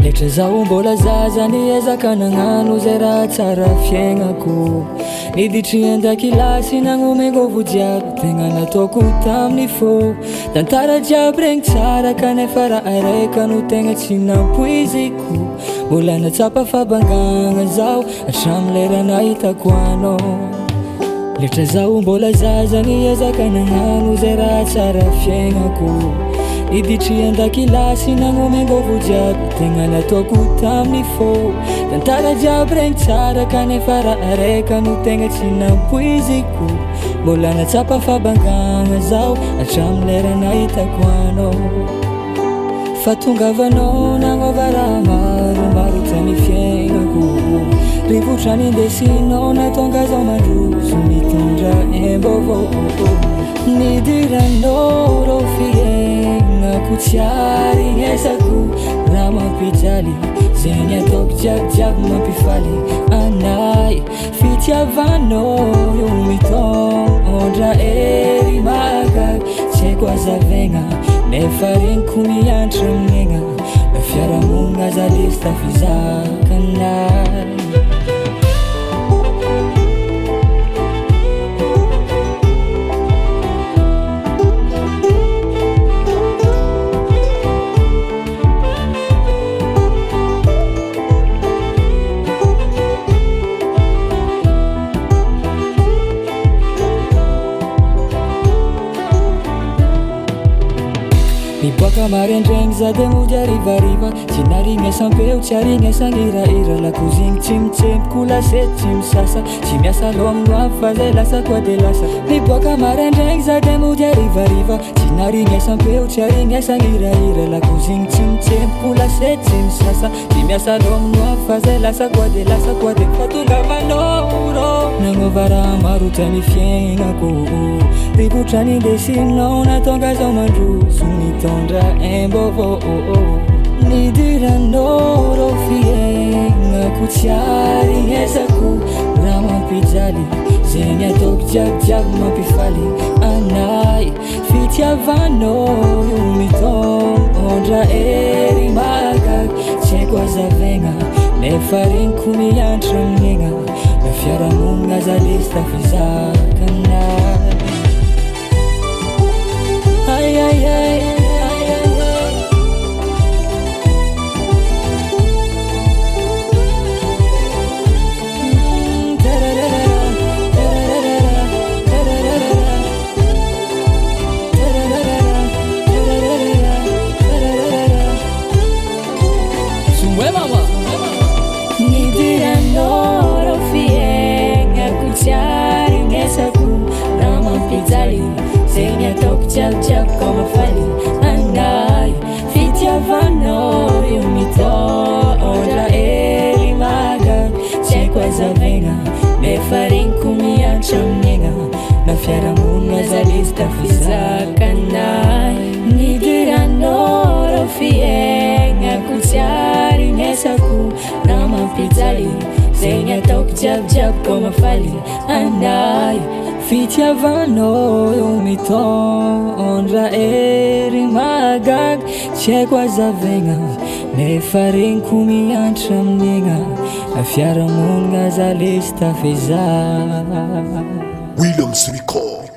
Letra zaho mbola zaza niezaka nagnano zay raha tsara fiaignako. Niditry an-dakilasy nagnomeko vojiaby tegna nataoko tamin'ny fô. Tantara jiaby regny tsara kanefa raha araika no tegna tsy nampoiziko. Mbola natsapa fabangagna zaho hatramin'ny lera nahitako anao. Letra zaho mbola zaza niezaka nagnano zay raha tsara fiaignako. Niditry an-dakilasy nagnomeko vojiaby tegna nataoko tamin'ny fô. Tantara jiaby regny tsara kanefa raha araika no tegna tsy nampoiziko. Mbola natsapa fabangagna zaho hatramin'ny lera nahitako anao. Fa tongavanao nagnova raha maromaro tany fiaignako. Rivotra nindesinao natonga zaho mandroso mitondra embovô. Nidiranao rô fiaignako tsy arinesako. Raha mampijaly zegny ataoko jiabijiaby mampifaly anay. Fitiavanao io mitondra ery mahagaga. Tsy haiko azavaigna nefa regniko mianatra amin'egna. Na fiarahamonina aza lesy tafizakanay. Miboaka maraindraigny za de mody arivariva. Tsy narignesampeo tsy arignesan'hirahira. Lakozigny tsy mitsempoko lasety tsy misasa. Tsy miasa lomino avy fa zay lasa koa de lasa. Miboaka maraindraigny za de mody arivariva. Tsy narignesampeo tsy arignesan'hirahira. Lakozigny tsy mitsempoko lasety tsy misasa. Tsy miasa lomino avy fa zay lasa koa de lasa koa de fa tongavanao rô. Nagnova raha maro tany fiaignako. Rivotra nindesinao natonga zaho mandroso mitondra embovô. Nidiranao rô fiaignako tsy arinesako. Raha mampijaly zegny ataoko jiabijiaby mampifaly anay. Fitiavanao io mitondra ery mahagaga. Tsy haiko azavaigna nefa regniko mianatra amin'egna. Na fiarahamonina aza lesy tafizakanay. Ay, ay, ay, ay, ay, ay. Sumwe mama. Nidiranao rô fiaignako tsy arinesako. Raha mampijaly zegny ataoko jiabijiaby koa mafaly anay. Fitiavanao io mitondra ery mahagaga. Tsy haiko azavaigna nefa regniko mianatra amin'egna. Na fiarahamonina aza lesy tafizakanay. Nidiranao rô fiaignako tsy arinesako. Raha mampijaly zegny ataoko jiabijiaby koa mafaly anay. Fitiavanao io mitondra ery mahagaga. Tsy haiko azavaigna nefa regniko mianatra amin'egna. Na fiarahamonina aza lesy tafizakanay. Williams Record.